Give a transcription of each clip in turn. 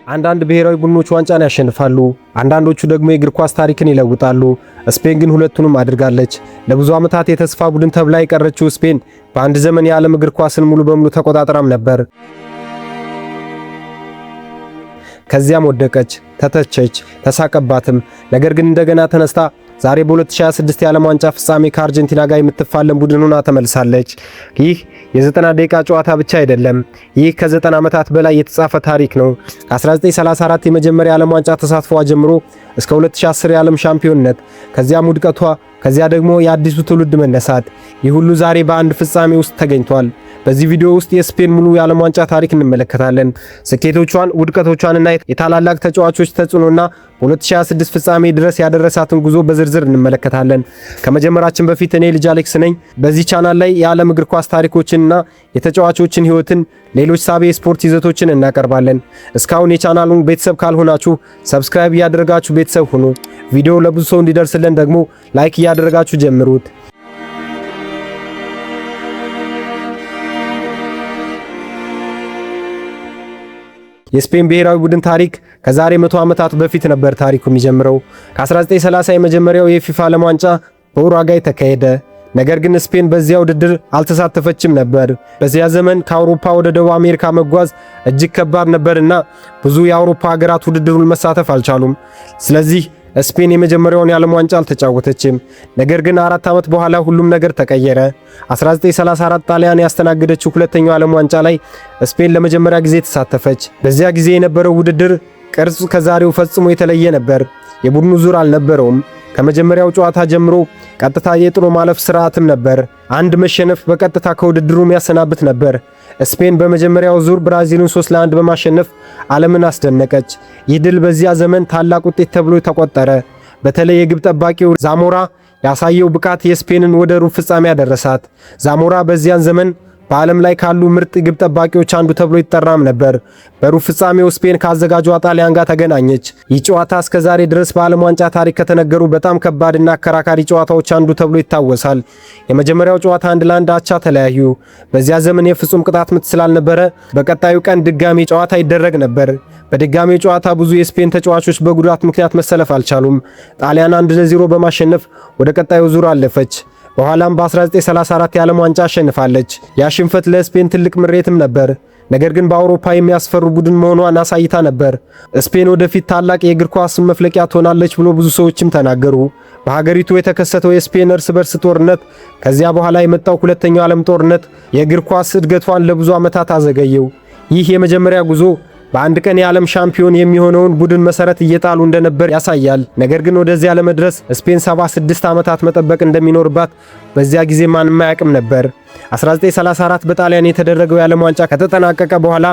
አንዳንድ ብሔራዊ ቡድኖች ዋንጫን ያሸንፋሉ፣ አንዳንዶቹ ደግሞ የእግር ኳስ ታሪክን ይለውጣሉ። ስፔን ግን ሁለቱንም አድርጋለች። ለብዙ ዓመታት የተስፋ ቡድን ተብላ የቀረችው ስፔን በአንድ ዘመን የዓለም እግር ኳስን ሙሉ በሙሉ ተቆጣጥራም ነበር። ከዚያም ወደቀች፣ ተተቸች፣ ተሳቀባትም። ነገር ግን እንደገና ተነስታ ዛሬ በ2026 የዓለም ዋንጫ ፍጻሜ ከአርጀንቲና ጋር የምትፋለም ቡድን ሆና ተመልሳለች። ይህ የ90 ደቂቃ ጨዋታ ብቻ አይደለም። ይህ ከ90 ዓመታት በላይ የተጻፈ ታሪክ ነው። ከ1934 የመጀመሪያ የዓለም ዋንጫ ተሳትፏ ጀምሮ እስከ 2010 የዓለም ሻምፒዮንነት፣ ከዚያም ውድቀቷ፣ ከዚያ ደግሞ የአዲሱ ትውልድ መነሳት፣ ይህ ሁሉ ዛሬ በአንድ ፍጻሜ ውስጥ ተገኝቷል። በዚህ ቪዲዮ ውስጥ የስፔን ሙሉ የዓለም ዋንጫ ታሪክ እንመለከታለን። ስኬቶቿን፣ ውድቀቶቿንና የታላላቅ ተጫዋቾች ተጽዕኖና በ2026 ፍጻሜ ድረስ ያደረሳትን ጉዞ በዝርዝር እንመለከታለን። ከመጀመራችን በፊት እኔ ልጅ አሌክስ ነኝ። በዚህ ቻናል ላይ የዓለም እግር ኳስ ታሪኮችንና የተጫዋቾችን ሕይወትን፣ ሌሎች ሳቢ የስፖርት ይዘቶችን እናቀርባለን። እስካሁን የቻናሉን ቤተሰብ ካልሆናችሁ ሰብስክራይብ እያደረጋችሁ ቤተሰብ ሁኑ። ቪዲዮ ለብዙ ሰው እንዲደርስልን ደግሞ ላይክ እያደረጋችሁ ጀምሩት። የስፔን ብሔራዊ ቡድን ታሪክ ከዛሬ 100 ዓመታት በፊት ነበር ታሪኩ የሚጀምረው። ከ1930 የመጀመሪያው የፊፋ ዓለም ዋንጫ በኡሩጓይ ተካሄደ። ነገር ግን ስፔን በዚያ ውድድር አልተሳተፈችም ነበር። በዚያ ዘመን ከአውሮፓ ወደ ደቡብ አሜሪካ መጓዝ እጅግ ከባድ ነበርና ብዙ የአውሮፓ ሀገራት ውድድሩን መሳተፍ አልቻሉም። ስለዚህ ስፔን የመጀመሪያውን የዓለም ዋንጫ አልተጫወተችም። ነገር ግን 4 ዓመት በኋላ ሁሉም ነገር ተቀየረ። 1934 ጣሊያን ያስተናገደችው ሁለተኛው ዓለም ዋንጫ ላይ ስፔን ለመጀመሪያ ጊዜ ተሳተፈች። በዚያ ጊዜ የነበረው ውድድር ቅርጽ ከዛሬው ፈጽሞ የተለየ ነበር። የቡድኑ ዙር አልነበረውም። ከመጀመሪያው ጨዋታ ጀምሮ ቀጥታ የጥሎ ማለፍ ስርዓትም ነበር። አንድ መሸነፍ በቀጥታ ከውድድሩ የሚያሰናብት ነበር። ስፔን በመጀመሪያው ዙር ብራዚልን 3-1 በማሸነፍ ዓለምን አስደነቀች። ይህ ድል በዚያ ዘመን ታላቅ ውጤት ተብሎ ተቆጠረ። በተለይ የግብ ጠባቂው ዛሞራ ያሳየው ብቃት የስፔንን ወደ ሩብ ፍጻሜ ያደረሳት። ዛሞራ በዚያን ዘመን በዓለም ላይ ካሉ ምርጥ ግብ ጠባቂዎች አንዱ ተብሎ ይጠራም ነበር። በሩብ ፍጻሜው ስፔን ካዘጋጇ ጣሊያን ጋር ተገናኘች። ይህ ጨዋታ እስከ ዛሬ ድረስ በዓለም ዋንጫ ታሪክ ከተነገሩ በጣም ከባድና አከራካሪ ጨዋታዎች አንዱ ተብሎ ይታወሳል። የመጀመሪያው ጨዋታ 1-1 አቻ ተለያዩ። በዚያ ዘመን የፍጹም ቅጣት ምት ስላልነበረ በቀጣዩ ቀን ድጋሚ ጨዋታ ይደረግ ነበር። በድጋሚው ጨዋታ ብዙ የስፔን ተጫዋቾች በጉዳት ምክንያት መሰለፍ አልቻሉም። ጣሊያን 1-0 በማሸነፍ ወደ ቀጣዩ ዙር አለፈች። በኋላም በ1934 የዓለም ዋንጫ አሸንፋለች። ያ ሽንፈት ለስፔን ትልቅ ምሬትም ነበር። ነገር ግን በአውሮፓ የሚያስፈሩ ቡድን መሆኗን አሳይታ ነበር። ስፔን ወደፊት ታላቅ የእግር ኳስ መፍለቂያ ትሆናለች ብሎ ብዙ ሰዎችም ተናገሩ። በሀገሪቱ የተከሰተው የስፔን እርስ በርስ ጦርነት፣ ከዚያ በኋላ የመጣው ሁለተኛው ዓለም ጦርነት የእግር ኳስ እድገቷን ለብዙ ዓመታት አዘገየው። ይህ የመጀመሪያ ጉዞ በአንድ ቀን የዓለም ሻምፒዮን የሚሆነውን ቡድን መሰረት እየጣሉ እንደነበር ያሳያል። ነገር ግን ወደዚያ ለመድረስ ስፔን 76 ዓመታት መጠበቅ እንደሚኖርባት በዚያ ጊዜ ማንም አያውቅም ነበር። 1934 በጣሊያን የተደረገው የዓለም ዋንጫ ከተጠናቀቀ በኋላ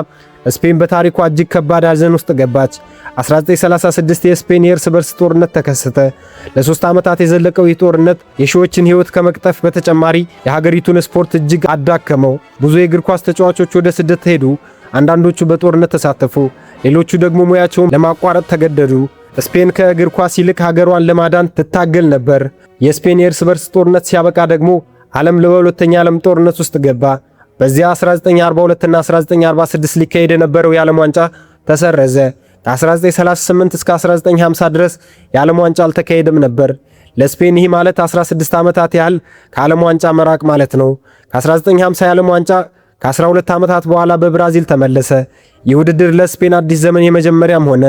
ስፔን በታሪኳ እጅግ ከባድ ሐዘን ውስጥ ገባች። 1936 የስፔን የእርስ በርስ ጦርነት ተከሰተ። ለ3 ዓመታት የዘለቀው ይህ ጦርነት የሺዎችን ሕይወት ከመቅጠፍ በተጨማሪ የሀገሪቱን ስፖርት እጅግ አዳከመው። ብዙ የእግር ኳስ ተጫዋቾች ወደ ስደት ሄዱ። አንዳንዶቹ በጦርነት ተሳተፉ፣ ሌሎቹ ደግሞ ሙያቸውን ለማቋረጥ ተገደዱ። ስፔን ከእግር ኳስ ይልቅ ሀገሯን ለማዳን ትታገል ነበር። የስፔን የእርስ በርስ ጦርነት ሲያበቃ ደግሞ ዓለም ለሁለተኛ ዓለም ጦርነት ውስጥ ገባ። በዚያ 1942 እና 1946 ሊካሄድ የነበረው የዓለም ዋንጫ ተሰረዘ። ከ1938 እስከ 1950 ድረስ የዓለም ዋንጫ አልተካሄደም ነበር። ለስፔን ይህ ማለት 16 ዓመታት ያህል ከዓለም ዋንጫ መራቅ ማለት ነው። ከ1950 የዓለም ዋንጫ ከ12 ዓመታት በኋላ በብራዚል ተመለሰ። ይህ ውድድር ለስፔን አዲስ ዘመን የመጀመሪያም ሆነ።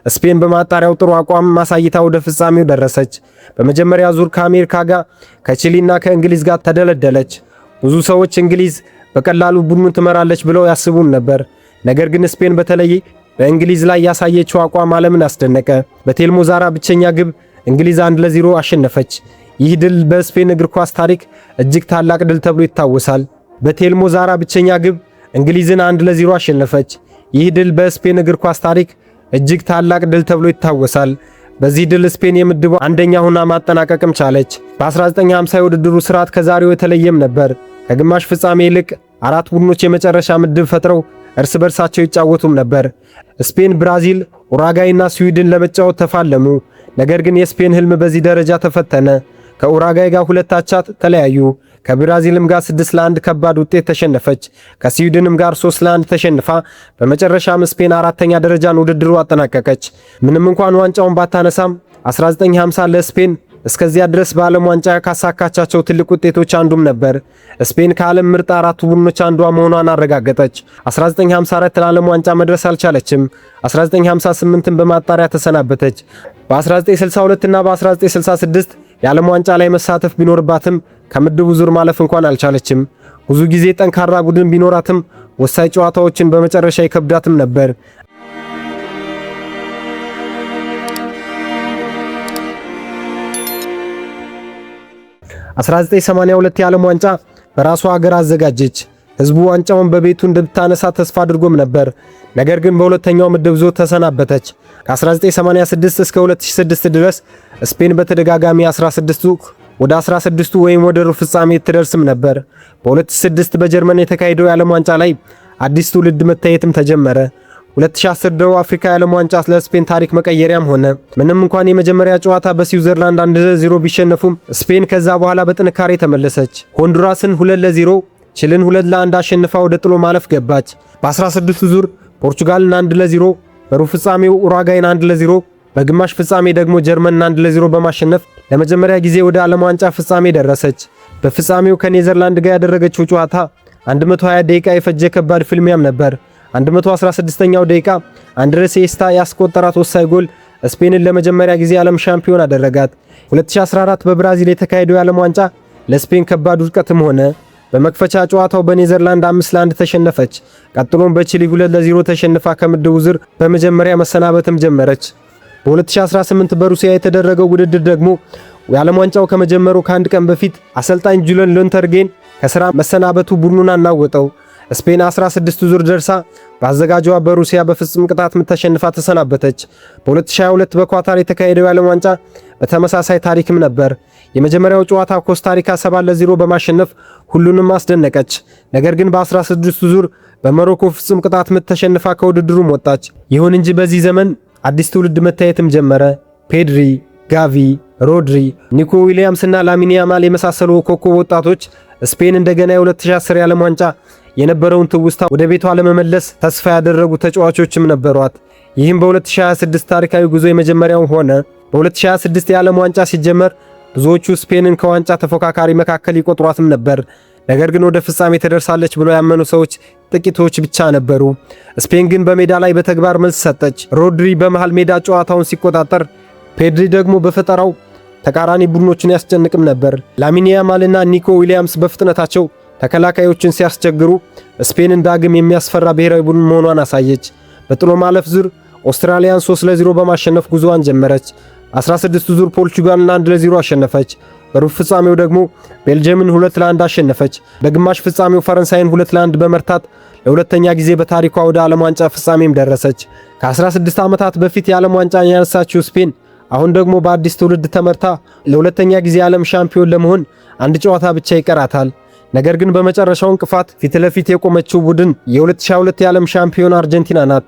ስፔን በማጣሪያው ጥሩ አቋም ማሳይታ ወደ ፍጻሜው ደረሰች። በመጀመሪያ ዙር ከአሜሪካ ጋር፣ ከቺሊና ከእንግሊዝ ጋር ተደለደለች። ብዙ ሰዎች እንግሊዝ በቀላሉ ቡድኑን ትመራለች ብለው ያስቡም ነበር። ነገር ግን ስፔን በተለይ በእንግሊዝ ላይ ያሳየችው አቋም ዓለምን አስደነቀ። በቴልሞ ዛራ ብቸኛ ግብ እንግሊዝ 1-0 አሸነፈች። ይህ ድል በስፔን እግር ኳስ ታሪክ እጅግ ታላቅ ድል ተብሎ ይታወሳል። በቴልሞ ዛራ ብቸኛ ግብ እንግሊዝን 1-0 አሸነፈች። ይህ ድል በስፔን እግር ኳስ ታሪክ እጅግ ታላቅ ድል ተብሎ ይታወሳል። በዚህ ድል ስፔን የምድቡ አንደኛ ሆና ማጠናቀቅም ቻለች። በ1950 የውድድሩ ስርዓት ከዛሬው የተለየም ነበር። ከግማሽ ፍጻሜ ይልቅ 4 ቡድኖች የመጨረሻ ምድብ ፈጥረው እርስ በርሳቸው ይጫወቱም ነበር። ስፔን፣ ብራዚል፣ ኡሩጓይና ስዊድን ለመጫወት ተፋለሙ። ነገር ግን የስፔን ህልም በዚህ ደረጃ ተፈተነ። ከኡሩጓይ ጋር 2 አቻ ተለያዩ። ከብራዚልም ጋር 6-1 ከባድ ውጤት ተሸነፈች። ከስዊድንም ጋር 3-1 ተሸንፋ በመጨረሻም ስፔን አራተኛ ደረጃን ውድድሩ አጠናቀቀች። ምንም እንኳን ዋንጫውን ባታነሳም 1950 ለስፔን እስከዚያ ድረስ በዓለም ዋንጫ ካሳካቻቸው ትልቅ ውጤቶች አንዱም ነበር። ስፔን ከዓለም ምርጥ አራቱ ቡድኖች አንዷ መሆኗን አረጋገጠች። 1954 ለዓለም ዋንጫ መድረስ አልቻለችም። 1958ን በማጣሪያ ተሰናበተች። በ1962 እና በ1966 የዓለም ዋንጫ ላይ መሳተፍ ቢኖርባትም ከምድቡ ዙር ማለፍ እንኳን አልቻለችም። ብዙ ጊዜ ጠንካራ ቡድን ቢኖራትም ወሳኝ ጨዋታዎችን በመጨረሻ ይከብዳትም ነበር። 1982 የዓለም ዋንጫ በራሷ ሀገር አዘጋጀች። ህዝቡ ዋንጫውን በቤቱ እንድታነሳ ተስፋ አድርጎም ነበር። ነገር ግን በሁለተኛው ምድብ ዞር ተሰናበተች። ከ1986 እስከ 2006 ድረስ ስፔን በተደጋጋሚ 16ቱ ወደ 16ቱ ወይም ወደ ሩብ ፍጻሜ ትደርስም ነበር። በ2006 በጀርመን የተካሄደው የዓለም ዋንጫ ላይ አዲስ ትውልድ መታየትም ተጀመረ። 2010 ደቡብ አፍሪካ የዓለም ዋንጫ ለስፔን ታሪክ መቀየሪያም ሆነ። ምንም እንኳን የመጀመሪያ ጨዋታ በስዊዘርላንድ 1-0 ቢሸነፉም ስፔን ከዛ በኋላ በጥንካሬ ተመለሰች። ሆንዱራስን 2-0፣ ቺሊን 2-1 አሸንፋ ወደ ጥሎ ማለፍ ገባች። በ16ቱ ዙር ፖርቹጋልን 1-0፣ በሩብ ፍጻሜው ኡሩጓይን 1-0፣ በግማሽ ፍጻሜ ደግሞ ጀርመንን 1-0 በማሸነፍ ለመጀመሪያ ጊዜ ወደ ዓለም ዋንጫ ፍጻሜ ደረሰች። በፍጻሜው ከኔዘርላንድ ጋር ያደረገችው ጨዋታ 120 ደቂቃ የፈጀ ከባድ ፍልሚያም ነበር። 116ኛው ደቂቃ አንድሬስ ኢኒየስታ ያስቆጠራት ወሳኝ ጎል ስፔንን ለመጀመሪያ ጊዜ ዓለም ሻምፒዮን አደረጋት። 2014 በብራዚል የተካሄደው የዓለም ዋንጫ ለስፔን ከባድ ውድቀትም ሆነ። በመክፈቻ ጨዋታው በኔዘርላንድ 5-1 ተሸነፈች። ቀጥሎም በቺሊ 2-0 ተሸንፋ ከምድቡ ዙር በመጀመሪያ መሰናበትም ጀመረች። በ2018 በሩሲያ የተደረገው ውድድር ደግሞ የዓለም ዋንጫው ከመጀመሩ ከአንድ ቀን በፊት አሰልጣኝ ጁሊያን ሎተርጌን ከሥራ መሰናበቱ ቡድኑን አናወጠው። ስፔን 16ቱ ዙር ደርሳ በአዘጋጇ በሩሲያ በፍጹም ቅጣት ምት ተሸንፋ ተሰናበተች። በ2022 በኳታር የተካሄደው የዓለም ዋንጫ በተመሳሳይ ታሪክም ነበር። የመጀመሪያው ጨዋታ ኮስታሪካ 7-0 በማሸነፍ ሁሉንም አስደነቀች። ነገር ግን በ16ቱ ዙር በሞሮኮ ፍጹም ቅጣት ምት ተሸንፋ ከውድድሩም ወጣች። ይሁን እንጂ በዚህ ዘመን አዲስ ትውልድ መታየትም ጀመረ። ፔድሪ፣ ጋቪ፣ ሮድሪ፣ ኒኮ ዊሊያምስ እና ላሚን ያማል የመሳሰሉ ኮከብ ወጣቶች ስፔን እንደገና የ2010 የዓለም ዋንጫ የነበረውን ትውስታ ወደ ቤቷ ለመመለስ ተስፋ ያደረጉ ተጫዋቾችም ነበሯት። ይህም በ2026 ታሪካዊ ጉዞ የመጀመሪያው ሆነ። በ2026 የዓለም ዋንጫ ሲጀመር ብዙዎቹ ስፔንን ከዋንጫ ተፎካካሪ መካከል ይቆጥሯትም ነበር። ነገር ግን ወደ ፍጻሜ ትደርሳለች ብለው ያመኑ ሰዎች ጥቂቶች ብቻ ነበሩ። ስፔን ግን በሜዳ ላይ በተግባር መልስ ሰጠች። ሮድሪ በመሃል ሜዳ ጨዋታውን ሲቆጣጠር፣ ፔድሪ ደግሞ በፈጠራው ተቃራኒ ቡድኖችን ያስጨንቅም ነበር። ላሚን ያማልና ኒኮ ዊሊያምስ በፍጥነታቸው ተከላካዮችን ሲያስቸግሩ ስፔንን ዳግም የሚያስፈራ ብሔራዊ ቡድን መሆኗን አሳየች። በጥሎ ማለፍ ዙር ኦስትራሊያን 3-0 በማሸነፍ ጉዞዋን ጀመረች። 16ቱ ዙር ፖርቹጋልን 1-0 አሸነፈች። በሩብ ፍጻሜው ደግሞ ቤልጅየምን 2-1 አሸነፈች። በግማሽ ፍጻሜው ፈረንሳይን 2-1 በመርታት ለሁለተኛ ጊዜ በታሪኳ ወደ ዓለም ዋንጫ ፍጻሜም ደረሰች። ከ16 ዓመታት በፊት የዓለም ዋንጫ ያነሳችው ስፔን አሁን ደግሞ በአዲስ ትውልድ ተመርታ ለሁለተኛ ጊዜ ዓለም ሻምፒዮን ለመሆን አንድ ጨዋታ ብቻ ይቀራታል። ነገር ግን በመጨረሻው እንቅፋት ፊት ለፊት የቆመችው ቡድን የ2022 የዓለም ሻምፒዮን አርጀንቲና ናት።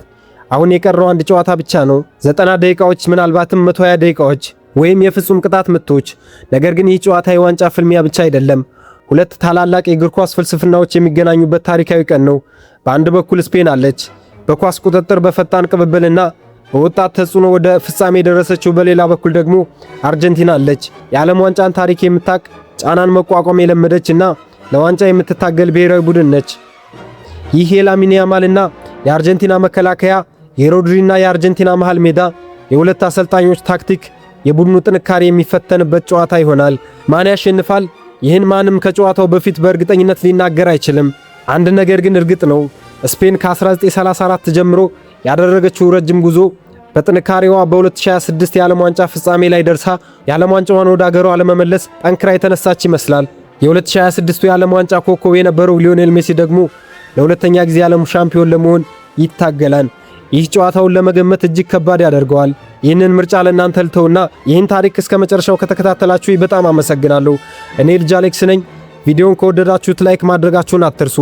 አሁን የቀረው አንድ ጨዋታ ብቻ ነው። 90 ደቂቃዎች ምናልባትም 120 ደቂቃዎች ወይም የፍጹም ቅጣት ምቶች። ነገር ግን ይህ ጨዋታ የዋንጫ ፍልሚያ ብቻ አይደለም። ሁለት ታላላቅ የእግር ኳስ ፍልስፍናዎች የሚገናኙበት ታሪካዊ ቀን ነው። በአንድ በኩል ስፔን አለች፣ በኳስ ቁጥጥር በፈጣን ቅብብልና በወጣት ተጽዕኖ ወደ ፍጻሜ የደረሰችው። በሌላ በኩል ደግሞ አርጀንቲና አለች፣ የዓለም ዋንጫን ታሪክ የምታቅ ጫናን መቋቋም የለመደችና ለዋንጫ የምትታገል ብሔራዊ ቡድን ነች። ይህ የላሚን ያማልና የአርጀንቲና መከላከያ፣ የሮድሪና የአርጀንቲና መሃል ሜዳ፣ የሁለት አሰልጣኞች ታክቲክ፣ የቡድኑ ጥንካሬ የሚፈተንበት ጨዋታ ይሆናል። ማን ያሸንፋል? ይህን ማንም ከጨዋታው በፊት በእርግጠኝነት ሊናገር አይችልም። አንድ ነገር ግን እርግጥ ነው። ስፔን ከ1934 ጀምሮ ያደረገችው ረጅም ጉዞ በጥንካሬዋ በ2026 የዓለም ዋንጫ ፍጻሜ ላይ ደርሳ የዓለም ዋንጫዋን ወደ አገሯ ለመመለስ ጠንክራ የተነሳች ይመስላል። የ2026 የዓለም ዋንጫ ኮከብ የነበረው ሊዮኔል ሜሲ ደግሞ ለሁለተኛ ጊዜ የዓለም ሻምፒዮን ለመሆን ይታገላል። ይህ ጨዋታውን ለመገመት እጅግ ከባድ ያደርገዋል። ይህንን ምርጫ ለእናንተ ልተውና ይህን ታሪክ እስከ መጨረሻው ከተከታተላችሁ በጣም አመሰግናለሁ። እኔ ልጅ አሌክስ ነኝ። ቪዲዮውን ከወደዳችሁት ላይክ ማድረጋችሁን አትርሱ።